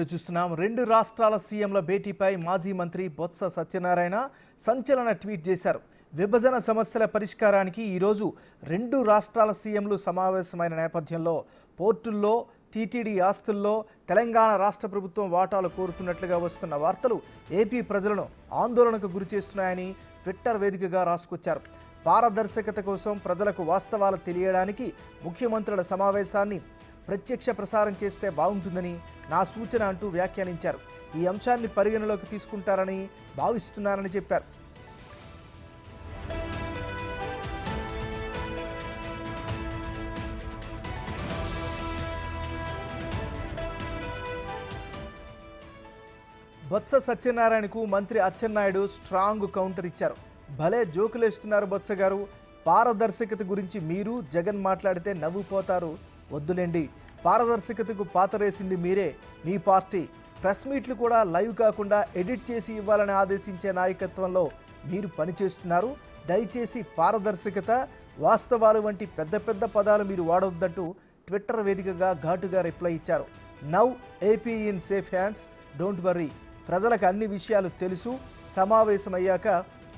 చూస్తున్నాం. రెండు రాష్ట్రాల సీఎంల భేటీపై మాజీ మంత్రి బొత్స సత్యనారాయణ సంచలన ట్వీట్ చేశారు. విభజన సమస్యల పరిష్కారానికి ఈరోజు రెండు రాష్ట్రాల సీఎంలు సమావేశమైన నేపథ్యంలో పోర్టుల్లో టీటీడీ ఆస్తుల్లో తెలంగాణ రాష్ట్ర ప్రభుత్వం వాటాలు కోరుతున్నట్లుగా వస్తున్న వార్తలు ఏపీ ప్రజలను ఆందోళనకు గురిచేస్తున్నాయని ట్విట్టర్ వేదికగా రాసుకొచ్చారు. పారదర్శకత కోసం ప్రజలకు వాస్తవాలు తెలియడానికి ముఖ్యమంత్రుల సమావేశాన్ని ప్రత్యక్ష ప్రసారం చేస్తే బాగుంటుందని నా సూచన అంటూ వ్యాఖ్యానించారు. ఈ అంశాన్ని పరిగణలోకి తీసుకుంటారని భావిస్తున్నారని చెప్పారు. బొత్స సత్యనారాయణకు మంత్రి అచ్చెన్నాయుడు స్ట్రాంగ్ కౌంటర్ ఇచ్చారు. భలే జోకులేస్తున్నారు బొత్స గారు, పారదర్శకత గురించి మీరు జగన్ మాట్లాడితే నవ్వుపోతారు, వద్దులేండి. పారదర్శకతకు పాతరేసింది మీరే, మీ పార్టీ. ప్రెస్ మీట్లు కూడా లైవ్ కాకుండా ఎడిట్ చేసి ఇవ్వాలని ఆదేశించే నాయకత్వంలో మీరు పనిచేస్తున్నారు. దయచేసి పారదర్శకత, వాస్తవాలు వంటి పెద్ద పెద్ద పదాలు మీరు వాడొద్దంటూ ట్విట్టర్ వేదికగా ఘాటుగా రిప్లై ఇచ్చారు. Now AP in safe hands, don't worry. ప్రజలకు అన్ని విషయాలు తెలుసు, సమావేశమయ్యాక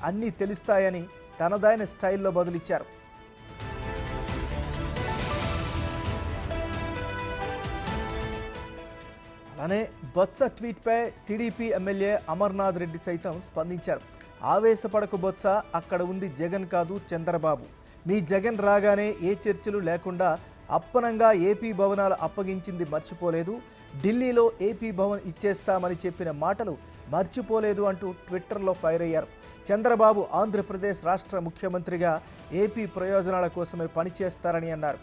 అన్నీ తెలుస్తాయని తనదైన స్టైల్లో బదులిచ్చారు. అలానే బొత్స ట్వీట్పై టీడీపీ ఎమ్మెల్యే అమర్నాథ్ రెడ్డి సైతం స్పందించారు. ఆవేశపడకు బొత్స, అక్కడ ఉంది జగన్ కాదు చంద్రబాబు. మీ జగన్ రాగానే ఏ చర్చలు లేకుండా అప్పనంగా ఏపీ భవనాలు అప్పగించింది మర్చిపోలేదు. ఢిల్లీలో ఏపీ భవన్ ఇచ్చేస్తామని చెప్పిన మాటలు మర్చిపోలేదు అంటూ ట్విట్టర్లో ఫైర్ అయ్యారు. చంద్రబాబు ఆంధ్రప్రదేశ్ రాష్ట్ర ముఖ్యమంత్రిగా ఏపీ ప్రయోజనాల కోసమే పనిచేస్తారని అన్నారు.